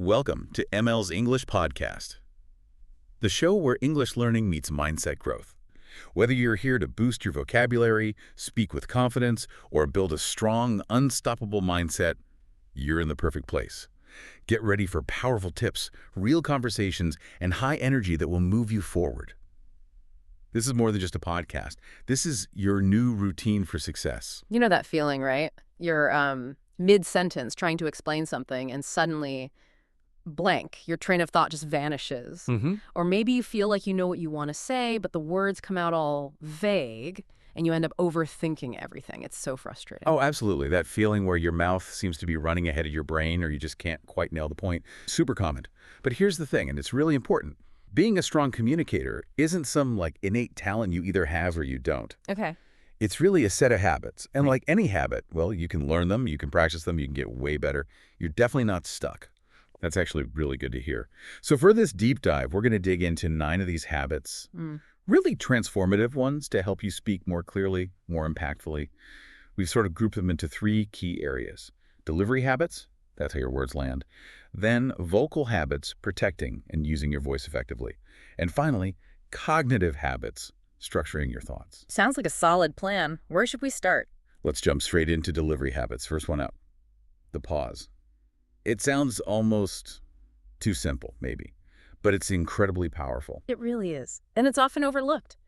Welcome to ML's English Podcast, the show where English learning meets mindset growth. Whether you're here to boost your vocabulary, speak with confidence, or build a strong, unstoppable mindset, you're in the perfect place. Get ready for powerful tips, real conversations, and high energy that will move you forward. This is more than just a podcast. This is your new routine for success. You know that feeling, right? You're mid-sentence trying to explain something and suddenly blank. Your train of thought just vanishes. Or maybe you feel like you know what you want to say, but the words come out all vague and you end up overthinking everything. It's so frustrating. Oh, absolutely. That feeling where your mouth seems to be running ahead of your brain or you just can't quite nail the point. Super common. But here's the thing, and it's really important. Being a strong communicator isn't some innate talent you either have or you don't. Okay. It's really a set of habits. And like any habit, well, you can learn them, you can practice them, you can get way better. You're definitely not stuck. That's actually really good to hear. So for this deep dive, we're going to dig into 9 of these habits, really transformative ones to help you speak more clearly, more impactfully. We've sort of grouped them into 3 key areas. Delivery habits, that's how your words land. Then vocal habits, protecting and using your voice effectively. And finally, cognitive habits, structuring your thoughts. Sounds like a solid plan. Where should we start? Let's jump straight into delivery habits. First one up, the pause. It sounds almost too simple, maybe, but it's incredibly powerful. It really is. And it's often overlooked.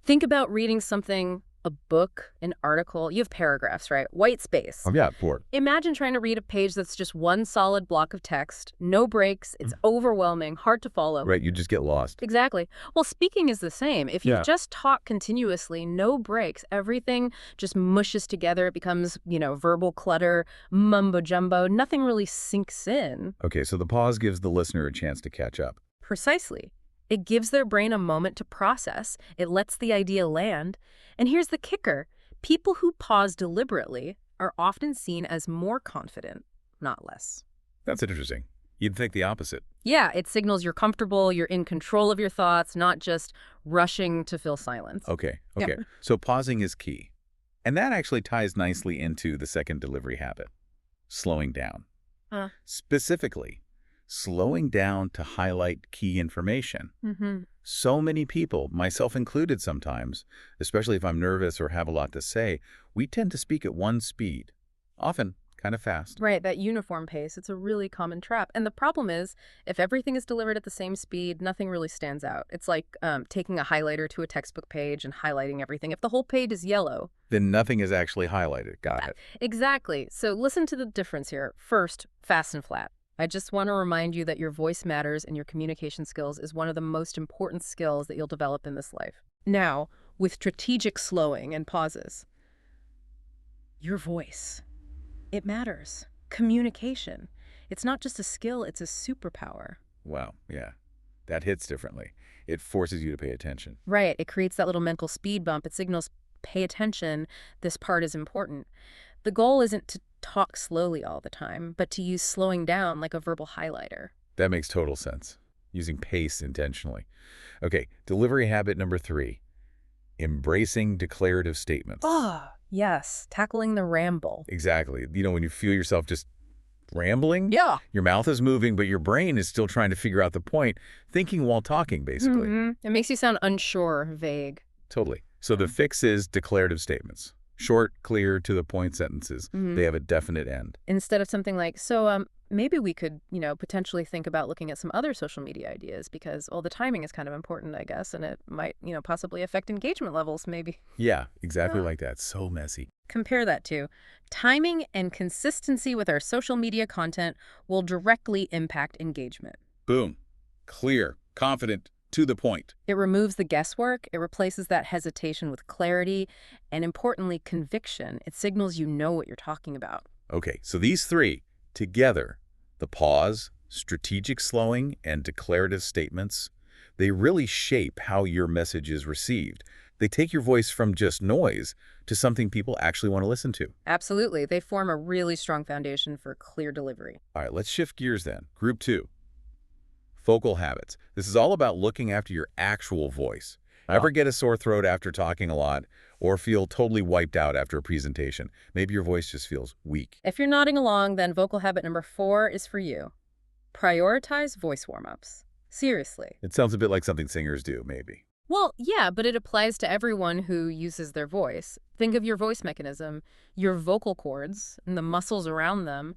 Think about reading something, a book, an article. You have paragraphs, right? White space. Oh, yeah, for Imagine trying to read a page that's just one solid block of text, no breaks. It's overwhelming, hard to follow. Right, you just get lost. Exactly. Well, speaking is the same. If you Yeah. just talk continuously, no breaks, everything just mushes together. It becomes, verbal clutter, mumbo jumbo. Nothing really sinks in. Okay, so the pause gives the listener a chance to catch up. Precisely. It gives their brain a moment to process. It lets the idea land. And here's the kicker. People who pause deliberately are often seen as more confident, not less. That's interesting. You'd think the opposite. Yeah, it signals you're comfortable, you're in control of your thoughts, not just rushing to fill silence. Okay. Yeah. So pausing is key. And that actually ties nicely into the second delivery habit, slowing down. Specifically, slowing down to highlight key information. So many people, myself included sometimes, especially if I'm nervous or have a lot to say, we tend to speak at one speed, often kind of fast. Right, that uniform pace. It's a really common trap. And the problem is, if everything is delivered at the same speed, nothing really stands out. It's like taking a highlighter to a textbook page and highlighting everything. If the whole page is yellow, Then nothing is actually highlighted. Got it. Exactly. So listen to the difference here. First, fast and flat. I just want to remind you that your voice matters and your communication skills is one of the most important skills that you'll develop in this life. Now, with strategic slowing and pauses, your voice. It matters. Communication. It's not just a skill, it's a superpower. Wow, yeah. That hits differently. It forces you to pay attention. Right. It creates that little mental speed bump. It signals, pay attention. This part is important. The goal isn't to talk slowly all the time, but to use slowing down like a verbal highlighter. That makes total sense. Using pace intentionally. Okay, delivery habit number 3, embracing declarative statements. Oh, yes. Tackling the ramble. Exactly. When you feel yourself just rambling, Yeah. your mouth is moving, but your brain is still trying to figure out the point, thinking while talking, basically. It makes you sound unsure, vague. Totally. So the fix is declarative statements. Short, clear, to the point sentences. They have a definite end. Instead of something like, maybe we could, potentially think about looking at some other social media ideas because, the timing is kind of important, I guess, and it might, possibly affect engagement levels, maybe. Yeah, exactly like that. So messy. Compare that to timing and consistency with our social media content will directly impact engagement. Boom. Clear, confident, to the point. It removes the guesswork, it replaces that hesitation with clarity, and importantly, conviction. It signals you know what you're talking about. Okay, so these 3 together, the pause, strategic slowing, and declarative statements, they really shape how your message is received. They take your voice from just noise to something people actually want to listen to. Absolutely. They form a really strong foundation for clear delivery. All right, let's shift gears then. Group 2, vocal habits. This is all about looking after your actual voice. Ever get a sore throat after talking a lot or feel totally wiped out after a presentation? Maybe your voice just feels weak. If you're nodding along, then vocal habit number 4 is for you. Prioritize voice warm-ups. Seriously. It sounds a bit like something singers do, maybe. Well, yeah, but it applies to everyone who uses their voice. Think of your voice mechanism, your vocal cords, and the muscles around them.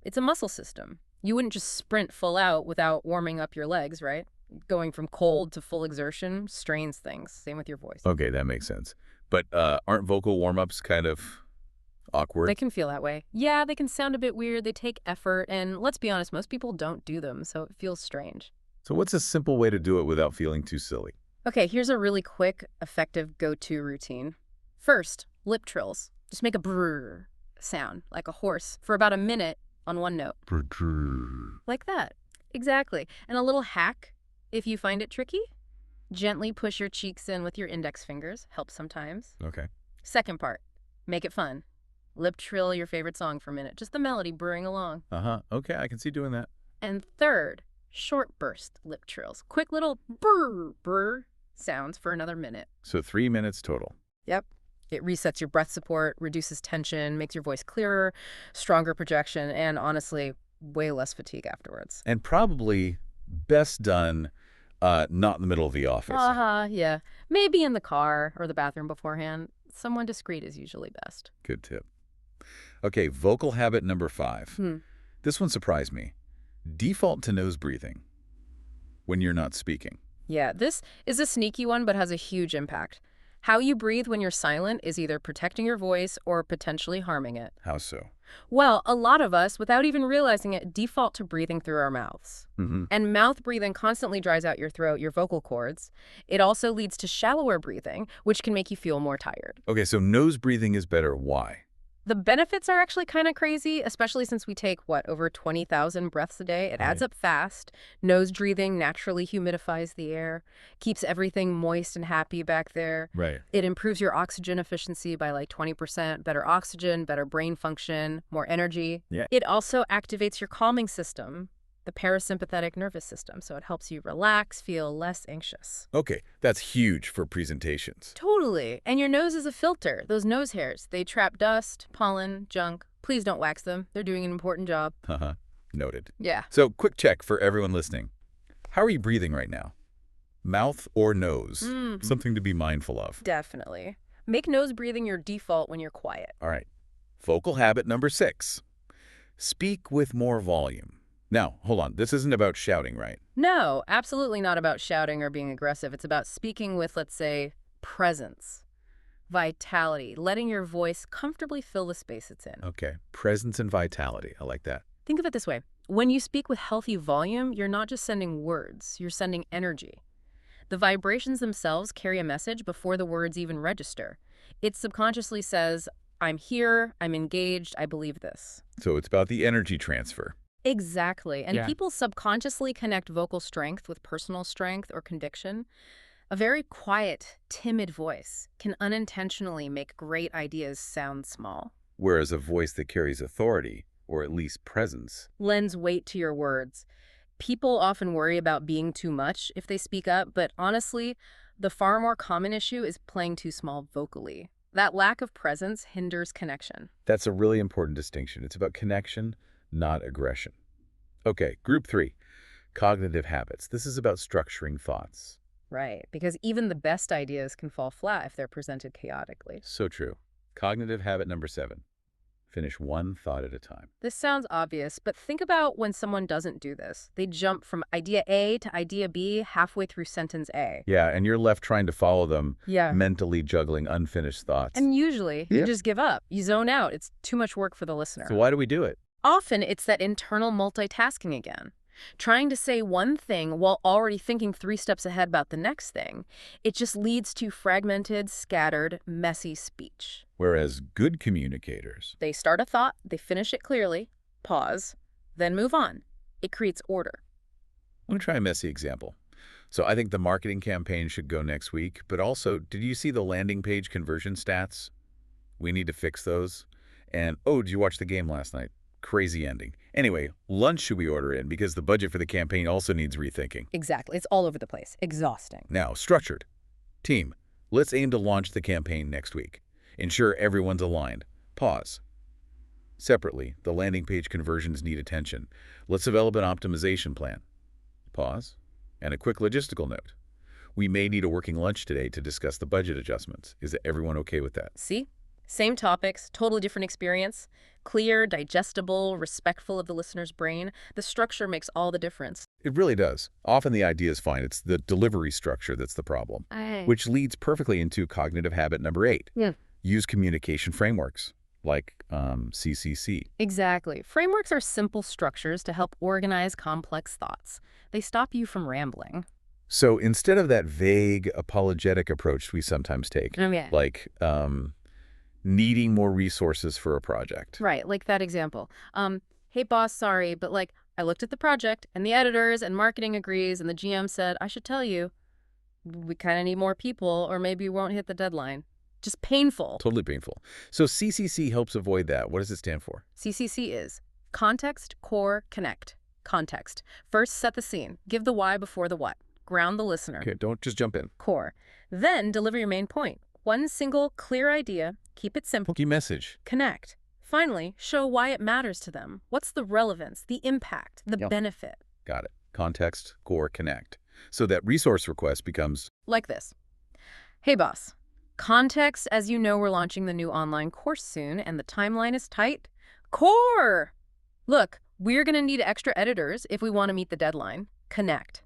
It's a muscle system. You wouldn't just sprint full out without warming up your legs, right? Going from cold to full exertion strains things. Same with your voice. Okay, that makes sense. But aren't vocal warm-ups kind of awkward? They can feel that way. Yeah, they can sound a bit weird. They take effort, and let's be honest, most people don't do them, so it feels strange. So what's a simple way to do it without feeling too silly? Okay, here's a really quick, effective go-to routine. First, lip trills. Just make a brrr sound, like a horse, for about a minute on one note. Like that. Exactly. And a little hack, if you find it tricky, gently push your cheeks in with your index fingers. Helps sometimes. Okay. Second part, make it fun. Lip trill your favorite song for a minute. Just the melody brewing along. Okay, I can see doing that. And third, short burst lip trills. Quick little brr, brr sounds for another minute. So 3 minutes total. Yep. It resets your breath support, reduces tension, makes your voice clearer, stronger projection, and honestly, way less fatigue afterwards. And probably best done not in the middle of the office. Yeah. Maybe in the car or the bathroom beforehand. Someone discreet is usually best. Good tip. Okay, vocal habit number 5. This one surprised me. Default to nose breathing when you're not speaking. Yeah, this is a sneaky one, but has a huge impact. How you breathe when you're silent is either protecting your voice or potentially harming it. How so? Well, a lot of us, without even realizing it, default to breathing through our mouths. And mouth breathing constantly dries out your throat, your vocal cords. It also leads to shallower breathing, which can make you feel more tired. Okay, so nose breathing is better. Why? The benefits are actually kind of crazy, especially since we take, over 20,000 breaths a day. It adds up fast. Nose breathing naturally humidifies the air, keeps everything moist and happy back there. Right. It improves your oxygen efficiency by 20%, better oxygen, better brain function, more energy. Yeah. It also activates your calming system, the parasympathetic nervous system, so it helps you relax, feel less anxious. Okay, that's huge for presentations. Totally. And your nose is a filter. Those nose hairs, they trap dust, pollen, junk. Please don't wax them. They're doing an important job. Noted. Yeah. So, quick check for everyone listening. How are you breathing right now? Mouth or nose? Something to be mindful of. Definitely. Make nose breathing your default when you're quiet. All right. Vocal habit number 6. Speak with more volume. Now, hold on. This isn't about shouting, right? No, absolutely not about shouting or being aggressive. It's about speaking with, let's say, presence, vitality, letting your voice comfortably fill the space it's in. Okay. Presence and vitality. I like that. Think of it this way. When you speak with healthy volume, you're not just sending words, you're sending energy. The vibrations themselves carry a message before the words even register. It subconsciously says, I'm here, I'm engaged, I believe this. So it's about the energy transfer. Exactly. And Yeah. people subconsciously connect vocal strength with personal strength or conviction. A very quiet, timid voice can unintentionally make great ideas sound small. Whereas a voice that carries authority, or at least presence. Lends weight to your words. People often worry about being too much if they speak up, but honestly, the far more common issue is playing too small vocally. That lack of presence hinders connection. That's a really important distinction. It's about connection, not aggression. Okay, group 3, cognitive habits. This is about structuring thoughts. Right, because even the best ideas can fall flat if they're presented chaotically. So true. Cognitive habit number 7, finish one thought at a time. This sounds obvious, but think about when someone doesn't do this. They jump from idea A to idea B halfway through sentence A. Yeah, and you're left trying to follow them, Yeah. mentally juggling unfinished thoughts. And usually, you just give up. You zone out. It's too much work for the listener. So why do we do it? Often, it's that internal multitasking again. Trying to say one thing while already thinking 3 steps ahead about the next thing. It just leads to fragmented, scattered, messy speech. Whereas good communicators, They start a thought, they finish it clearly, pause, then move on. It creates order. let me try a messy example. So I think the marketing campaign should go next week, but also, did you see the landing page conversion stats? We need to fix those. And, oh, did you watch the game last night? Crazy ending. Anyway, lunch should we order in because the budget for the campaign also needs rethinking. Exactly. It's all over the place. Exhausting. Now, structured. Team, let's aim to launch the campaign next week. Ensure everyone's aligned. Pause. Separately, the landing page conversions need attention. Let's develop an optimization plan. Pause. And a quick logistical note. We may need a working lunch today to discuss the budget adjustments. Is everyone okay with that? See? Same topics, totally different experience. Clear, digestible, respectful of the listener's brain. The structure makes all the difference. It really does. Often the idea is fine. It's the delivery structure that's the problem, which leads perfectly into cognitive habit number 8. Yeah. Use communication frameworks like CCC. Exactly. Frameworks are simple structures to help organize complex thoughts. They stop you from rambling. So instead of that vague, apologetic approach we sometimes take, Oh, yeah. like needing more resources for a project. Right, like that example. Hey boss, sorry, but like I looked at the project and the editors and marketing agrees and the GM said, I should tell you, we kind of need more people or maybe we won't hit the deadline. Just painful. Totally painful. So CCC helps avoid that. What does it stand for? CCC is context, core, connect. Context. First, set the scene. Give the why before the what. Ground the listener. Okay, don't just jump in. Core. Then deliver your main point. One single, clear idea. Keep it simple. Key message. Connect. Finally, show why it matters to them. What's the relevance, the impact, the Yep. benefit? Got it. Context, core, connect. So that resource request becomes, Like this. Hey, boss. Context, as you know, we're launching the new online course soon, and the timeline is tight. Core! Look, we're going to need extra editors if we want to meet the deadline. Connect.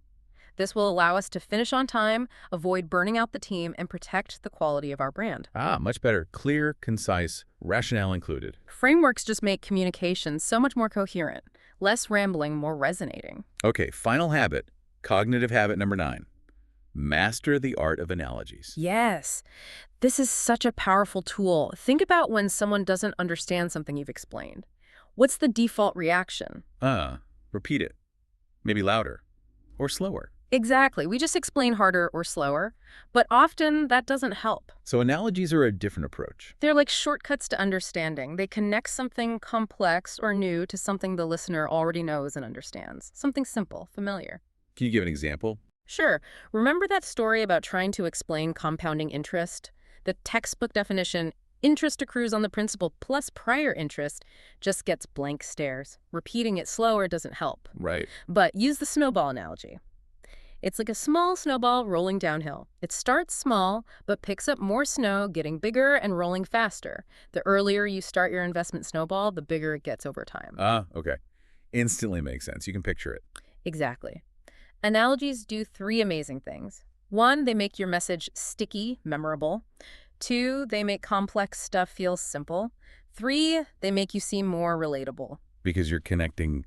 This will allow us to finish on time, avoid burning out the team, and protect the quality of our brand. much better. Clear, concise, rationale included. Frameworks just make communication so much more coherent, less rambling, more resonating. Okay, final habit, cognitive habit number 9. Master the art of analogies. Yes, this is such a powerful tool. Think about when someone doesn't understand something you've explained. What's the default reaction? Repeat it. Maybe louder or slower. Exactly. We just explain harder or slower, but often that doesn't help. So analogies are a different approach. They're like shortcuts to understanding. They connect something complex or new to something the listener already knows and understands. Something simple, familiar. Can you give an example? Sure. Remember that story about trying to explain compounding interest? The textbook definition, interest accrues on the principal plus prior interest, just gets blank stares. Repeating it slower doesn't help. Right. But use the snowball analogy. It's like a small snowball rolling downhill. It starts small, but picks up more snow, getting bigger and rolling faster. The earlier you start your investment snowball, the bigger it gets over time. Okay. Instantly makes sense. You can picture it. Exactly. Analogies do 3 amazing things. 1, they make your message sticky, memorable. 2, they make complex stuff feel simple. 3, they make you seem more relatable. Because you're connecting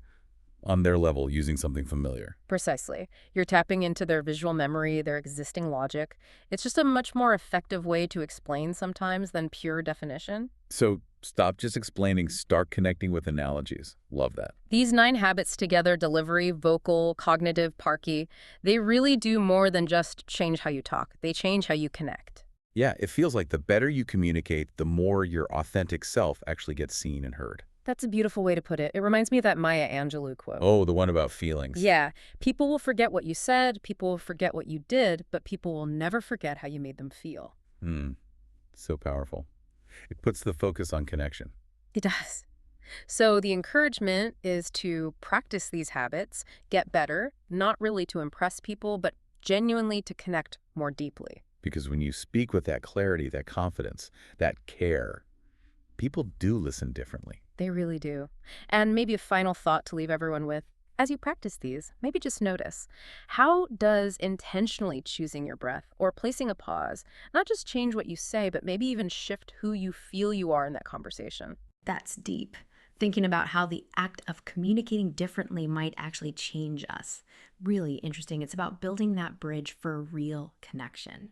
on their level using something familiar. Precisely. You're tapping into their visual memory, their existing logic. It's just a much more effective way to explain sometimes than pure definition. So stop just explaining, start connecting with analogies. Love that. These 9 habits together, delivery, vocal, cognitive, parky, they really do more than just change how you talk. They change how you connect. Yeah, it feels like the better you communicate, the more your authentic self actually gets seen and heard. That's a beautiful way to put it. It reminds me of that Maya Angelou quote. Oh, the one about feelings. Yeah. People will forget what you said, people will forget what you did, but people will never forget how you made them feel. So powerful. It puts the focus on connection. It does. So the encouragement is to practice these habits, get better, not really to impress people, but genuinely to connect more deeply. Because when you speak with that clarity, that confidence, that care, people do listen differently. They really do. And maybe a final thought to leave everyone with. As you practice these, maybe just notice, how does intentionally choosing your breath or placing a pause not just change what you say, but maybe even shift who you feel you are in that conversation? That's deep. Thinking about how the act of communicating differently might actually change us. Really interesting. It's about building that bridge for real connection.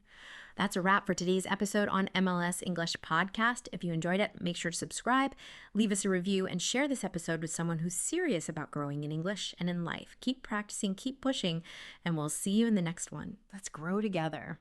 That's a wrap for today's episode on MLS English Podcast. If you enjoyed it, make sure to subscribe, leave us a review, and share this episode with someone who's serious about growing in English and in life. Keep practicing, keep pushing, and we'll see you in the next one. Let's grow together.